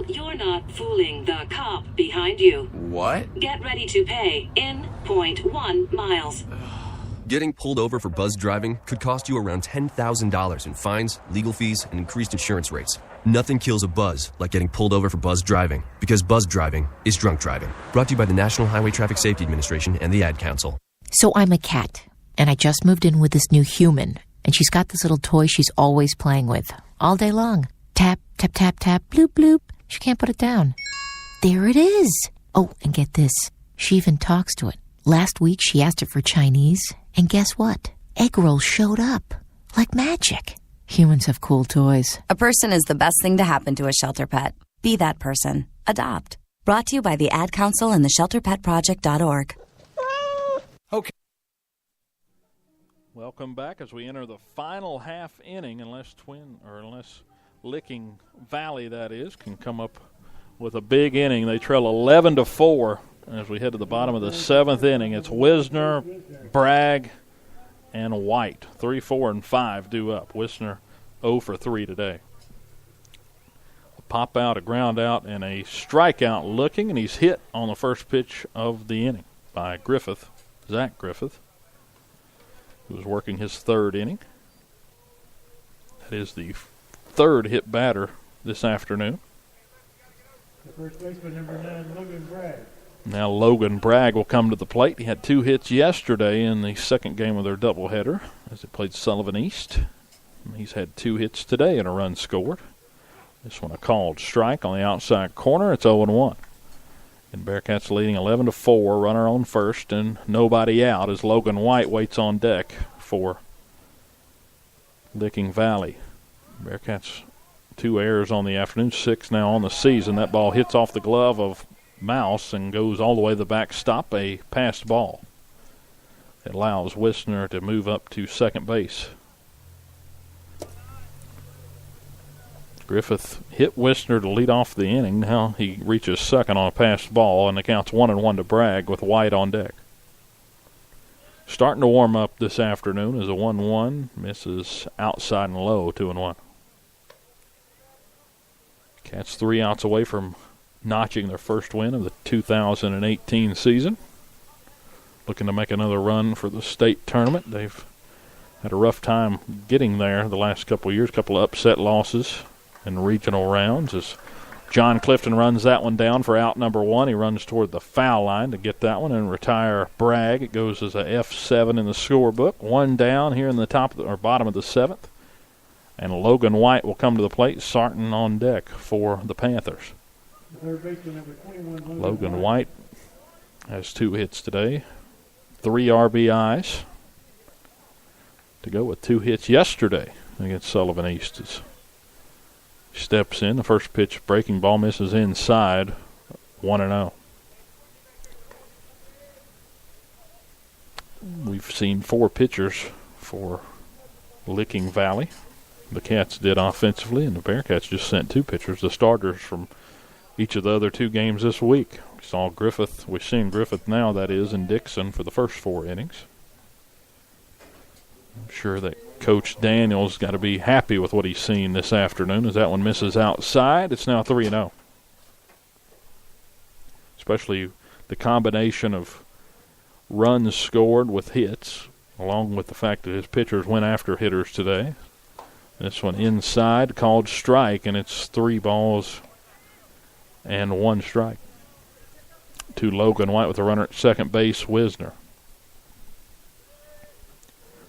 No, you're not fooling the cop behind you. What? Get ready to pay in 0.1 miles. Getting pulled over for buzz driving could cost you around $10,000 in fines, legal fees, and increased insurance rates. Nothing kills a buzz like getting pulled over for buzz driving, because buzz driving is drunk driving. Brought to you by the National Highway Traffic Safety Administration and the Ad Council. So I'm a cat, and I just moved in with this new human, and she's got this little toy she's always playing with, all day long. Tap, tap, tap, tap, bloop, bloop. She can't put it down. There it is. Oh, and get this. She even talks to it. Last week, she asked it for Chinese, and guess what? Egg rolls showed up. Like magic. Humans have cool toys. A person is the best thing to happen to a shelter pet. Be that person. Adopt. Brought to you by the Ad Council and the ShelterPetProject.org. Okay. Welcome back as we enter the final half inning, unless Licking Valley, that is, can come up with a big inning. They trail 11-4 as we head to the bottom of the seventh inning. It's Wisner, Bragg, and White. 3, 4, and 5 due up. Wisner 0 for 3 today. A pop out, a ground out, and a strikeout looking, and he's hit on the first pitch of the inning by Griffith, Zach Griffith, who was working his third inning. That is the third hit batter this afternoon. The first baseman, number 9, Logan Bragg. Now Logan Bragg will come to the plate. He had 2 hits yesterday in the second game of their doubleheader as they played Sullivan East. He's had 2 hits today and a run scored. This one a called strike on the outside corner. It's 0-1. And Bearcats leading 11-4. Runner on first and nobody out as Logan White waits on deck for Licking Valley. Bearcats 2 errors on the afternoon, 6 now on the season. That ball hits off the glove of Mouse and goes all the way to the backstop, a passed ball. It allows Wisner to move up to second base. Griffith hit Wisner to lead off the inning. Now he reaches second on a passed ball, and the count's 1-1 to Bragg with White on deck. Starting to warm up this afternoon is a 1-1. Misses outside and low, 2-1. Cats 3 outs away from notching their first win of the 2018 season. Looking to make another run for the state tournament. They've had a rough time getting there the last couple of years, couple of upset losses in regional rounds as John Clifton runs that one down for out number 1. He runs toward the foul line to get that one and retire Bragg. It goes as a F7 in the scorebook. 1 down here in the bottom of the 7th. And Logan White will come to the plate. Sarton on deck for the Panthers. Logan White has 2 hits today, 3 RBIs to go with 2 hits yesterday against Sullivan East. As he steps in, the first pitch breaking ball misses inside, 1-0. We've seen 4 pitchers for Licking Valley. The Cats did offensively, and the Bearcats just sent 2 pitchers, the starters from each of the other 2 games this week. We've seen Griffith now, that is, and Dixon for the first 4 innings. I'm sure that Coach Daniels got to be happy with what he's seen this afternoon as that one misses outside. It's now 3-0. Especially the combination of runs scored with hits, along with the fact that his pitchers went after hitters today. This one inside, called strike, and it's 3 balls and 1 strike to Logan White with a runner at second base, Wisner.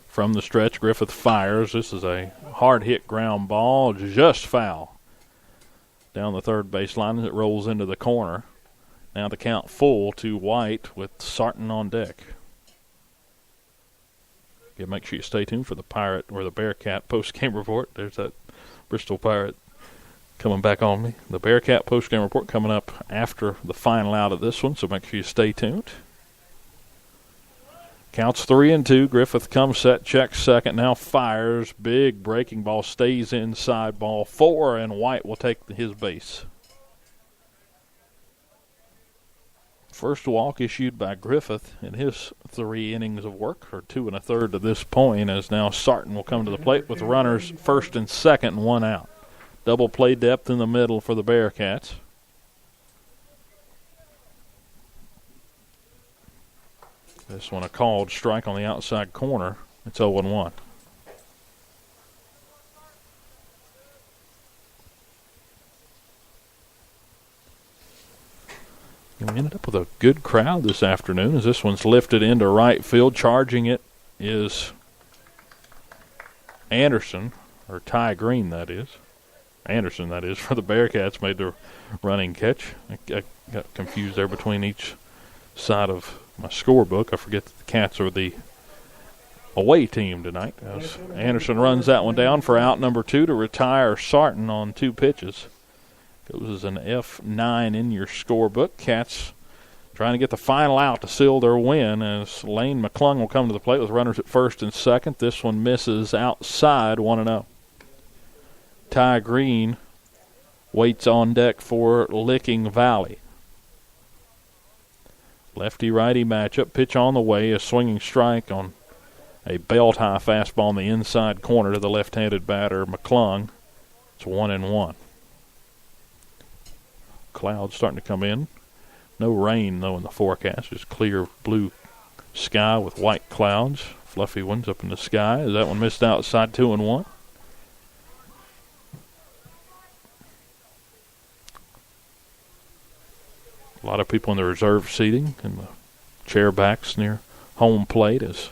From the stretch, Griffith fires. This is a hard-hit ground ball, just foul. Down the third baseline as it rolls into the corner. Now the count full to White with Sarton on deck. Yeah, make sure you stay tuned for the Pirate or the Bearcat post-game report. There's that Bristol Pirate coming back on me. The Bearcat post-game report coming up after the final out of this one, so make sure you stay tuned. Counts 3-2. Griffith comes set, checks second, now fires. Big breaking ball, stays inside, ball 4, and White will take his base. First walk issued by Griffith in his 3 innings of work, or 2 1/3 to this point, as now Sarton will come to the plate with runners first and second and 1 out. Double play depth in the middle for the Bearcats. This one a called strike on the outside corner. It's 0-1. We ended up with a good crowd this afternoon as this one's lifted into right field. Charging it is Anderson, or Ty Green, that is. Anderson, that is, for the Bearcats, made the running catch. I got confused there between each side of my scorebook. I forget that the Cats are the away team tonight. As Anderson runs that one down for out number 2 to retire Sarton on 2 pitches. Goes as an F9 in your scorebook. Cats trying to get the final out to seal their win as Lane McClung will come to the plate with runners at first and second. This one misses outside, 1-0. Ty Green waits on deck for Licking Valley. Lefty-righty matchup. Pitch on the way. A swinging strike on a belt-high fastball in the inside corner to the left-handed batter, McClung. It's 1-1. Clouds starting to come in. No rain, though, in the forecast. Just clear blue sky with white clouds. Fluffy ones up in the sky. As that one missed outside, 2-1. A lot of people in the reserve seating and the chair backs near home plate as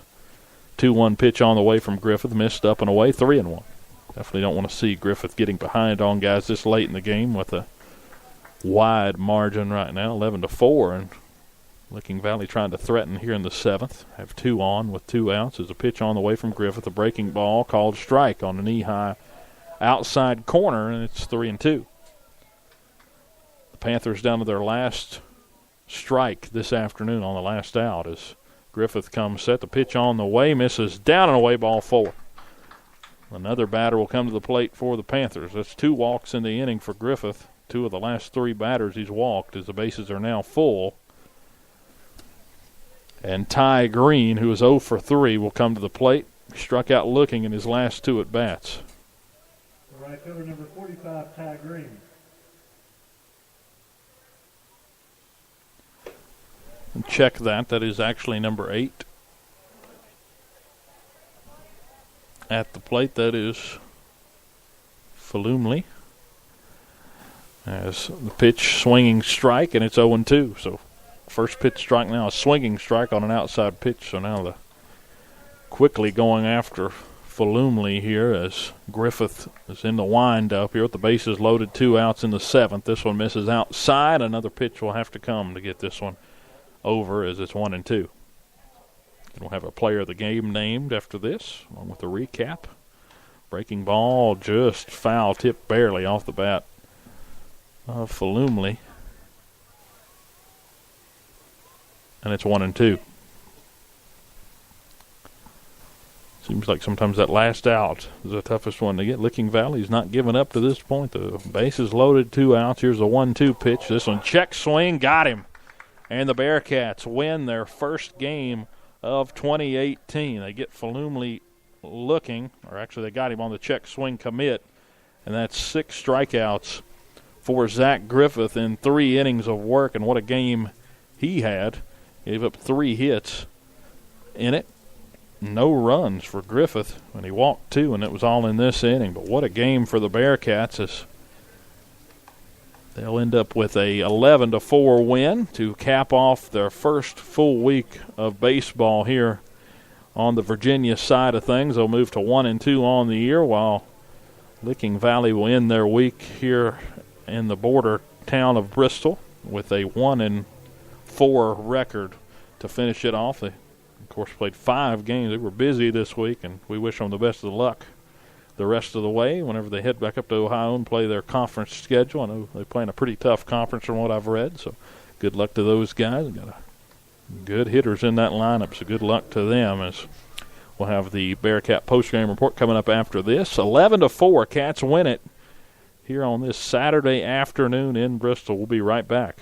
2-1 pitch on the way from Griffith. Missed up and away, 3-1. Definitely don't want to see Griffith getting behind on guys this late in the game with a wide margin right now, 11-4, and Licking Valley trying to threaten here in the 7th. Have 2 on with 2 outs. There's a pitch on the way from Griffith, a breaking ball called strike on a knee-high outside corner, and it's 3-2. The Panthers down to their last strike this afternoon on the last out as Griffith comes set. The pitch on the way, misses down and away, ball 4. Another batter will come to the plate for the Panthers. That's 2 walks in the inning for Griffith. 2 of the last 3 batters he's walked as the bases are now full. And Ty Green, who is 0 for 3, will come to the plate. He struck out looking in his last 2 at-bats. Right fielder number 45, Ty Green. And check that. That is actually number 8. At the plate, that is Falumley. As the pitch swinging strike, and it's 0-2. So first pitch strike now, a swinging strike on an outside pitch. So now the quickly going after Falumley here as Griffith is in the wind-up here with the bases loaded, 2 outs in the 7th. This one misses outside. Another pitch will have to come to get this one over as it's 1-2. We'll have a player of the game named after this, along with a recap. Breaking ball just foul tip barely off the bat of Falumley. And it's 1-2. Seems like sometimes that last out is the toughest one to get. Licking Valley's not giving up to this point. The bases loaded, 2 outs. Here's a 1-2 pitch. This one check swing, got him. And the Bearcats win their first game of 2018. They get Falumley looking, or actually they got him on the check swing commit, and that's 6 strikeouts for Zach Griffith in 3 innings of work, and what a game he had. Gave up 3 hits in it. No runs for Griffith, and he walked 2, and it was all in this inning. But what a game for the Bearcats as they'll end up with a 11-4 win to cap off their first full week of baseball here on the Virginia side of things. They'll move to 1-2 on the year, while Licking Valley will end their week here in the border town of Bristol with a 1-4 record to finish it off. They, of course, played 5 games. They were busy this week, and we wish them the best of luck the rest of the way whenever they head back up to Ohio and play their conference schedule. I know they're playing a pretty tough conference from what I've read, so good luck to those guys. Got good hitters in that lineup, so good luck to them as we'll have the Bearcat postgame report coming up after this. 11-4, Cats win it here on this Saturday afternoon in Bristol. We'll be right back.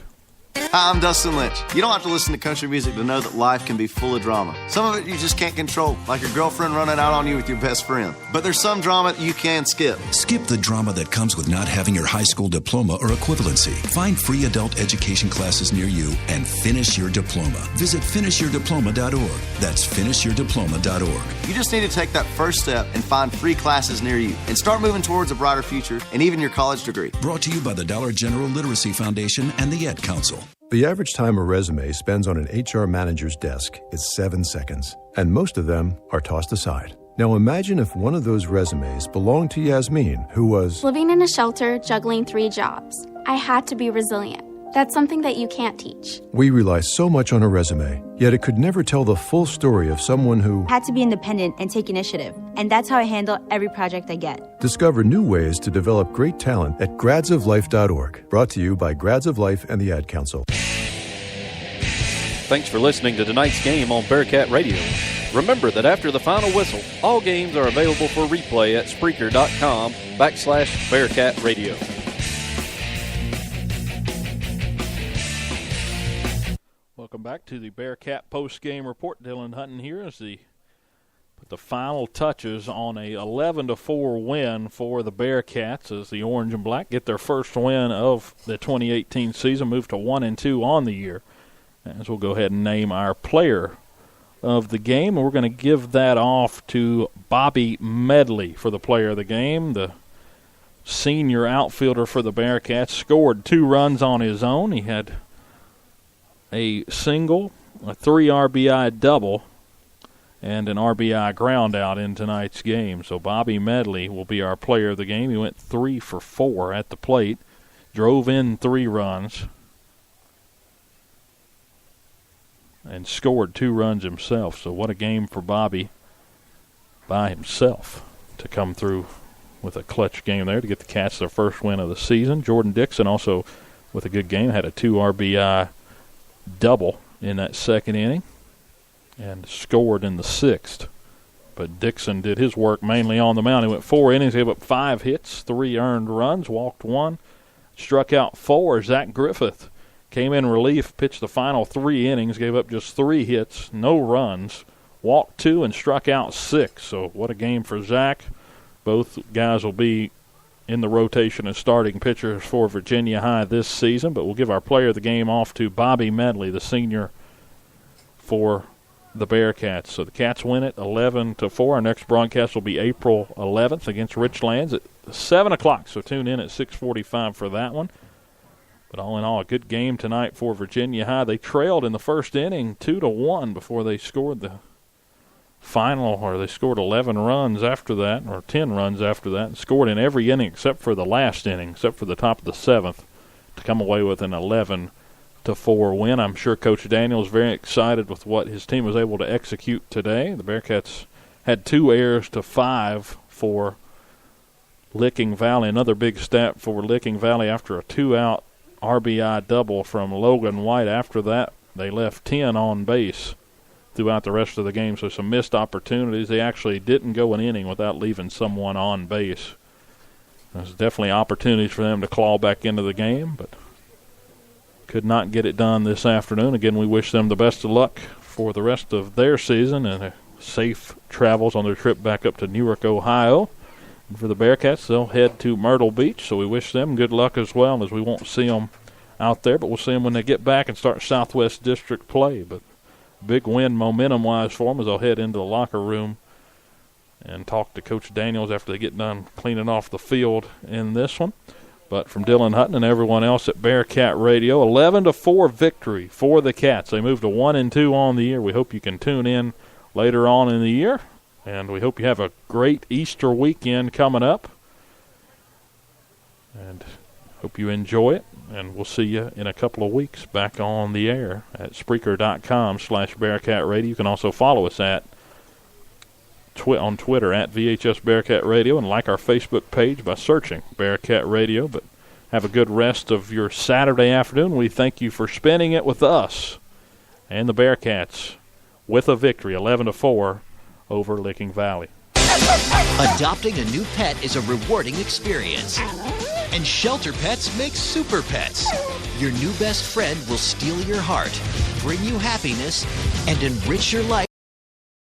Hi, I'm Dustin Lynch. You don't have to listen to country music to know that life can be full of drama. Some of it you just can't control, like your girlfriend running out on you with your best friend. But there's some drama that you can skip. Skip the drama that comes with not having your high school diploma or equivalency. Find free adult education classes near you and finish your diploma. Visit finishyourdiploma.org. That's finishyourdiploma.org. You just need to take that first step and find free classes near you and start moving towards a brighter future and even your college degree. Brought to you by the Dollar General Literacy Foundation and the Ed Council. The average time a resume spends on an HR manager's desk is 7 seconds, and most of them are tossed aside. Now imagine if one of those resumes belonged to Yasmin, who was living in a shelter, juggling 3 jobs. I had to be resilient. That's something that you can't teach. We rely so much on a resume, yet it could never tell the full story of someone who had to be independent and take initiative. And that's how I handle every project I get. Discover new ways to develop great talent at gradsoflife.org. Brought to you by Grads of Life and the Ad Council. Thanks for listening to tonight's game on Bearcat Radio. Remember that after the final whistle, all games are available for replay at Spreaker.com/Bearcat Radio. Welcome back to the Bearcat post-game report. Dylan Hutton here as put the final touches on a 11-4 win for the Bearcats as the Orange and Black get their first win of the 2018 season, move to 1-2 on the year. As we'll go ahead and name our player of the game, and we're going to give that off to Bobby Medley for the player of the game. The senior outfielder for the Bearcats scored 2 runs on his own. He had a single, a 3 RBI double, and an RBI ground out in tonight's game. So Bobby Medley will be our player of the game. He went 3 for 4 at the plate, drove in 3 runs, and scored 2 runs himself. So what a game for Bobby by himself to come through with a clutch game there to get the Cats their first win of the season. Jordan Dixon also with a good game, had a 2 RBI double in that second inning and scored in the 6th. But Dixon did his work mainly on the mound. He went 4 innings, gave up 5 hits, 3 earned runs, walked 1, struck out 4. Zach Griffith came in relief, pitched the final 3 innings, gave up just 3 hits, no runs, walked 2, and struck out 6. So what a game for Zach. Both guys will be in the rotation as starting pitchers for Virginia High this season, but we'll give our player of the game off to Bobby Medley, the senior for the Bearcats. So the Cats win it 11-4. Our next broadcast will be April 11th against Richlands at 7 o'clock, so tune in at 6:45 for that one. But all in all, a good game tonight for Virginia High. They trailed in the first inning 2-1 before they scored the final, or they scored 11 runs after that, or 10 runs after that, and scored in every inning except for the last inning, except for the top of the 7th, to come away with an 11-4 win. I'm sure Coach Daniels is very excited with what his team was able to execute today. The Bearcats had 2 errors to 5 for Licking Valley. Another big stat for Licking Valley after a 2-out RBI double from Logan White. After that, they left 10 on base throughout the rest of the game, so some missed opportunities. They actually didn't go an inning without leaving someone on base. There's definitely opportunities for them to claw back into the game, but could not get it done this afternoon. Again, we wish them the best of luck for the rest of their season and safe travels on their trip back up to Newark, Ohio. And for the Bearcats, they'll head to Myrtle Beach, so we wish them good luck as well, as we won't see them out there, but we'll see them when they get back and start Southwest District play. But big win momentum-wise for them as they'll head into the locker room and talk to Coach Daniels after they get done cleaning off the field in this one. But from Dylan Hutton and everyone else at Bearcat Radio, 11-4 victory for the Cats. They move to 1-2 on the year. We hope you can tune in later on in the year, and we hope you have a great Easter weekend coming up. And hope you enjoy it, and we'll see you in a couple of weeks back on the air at Spreaker.com/Bearcat Radio. You can also follow us on Twitter at VHS Bearcat Radio, and like our Facebook page by searching Bearcat Radio. But have a good rest of your Saturday afternoon. We thank you for spending it with us and the Bearcats with a victory, 11-4 over Licking Valley. Adopting a new pet is a rewarding experience. And Shelter Pets makes super pets. Your new best friend will steal your heart, bring you happiness, and enrich your life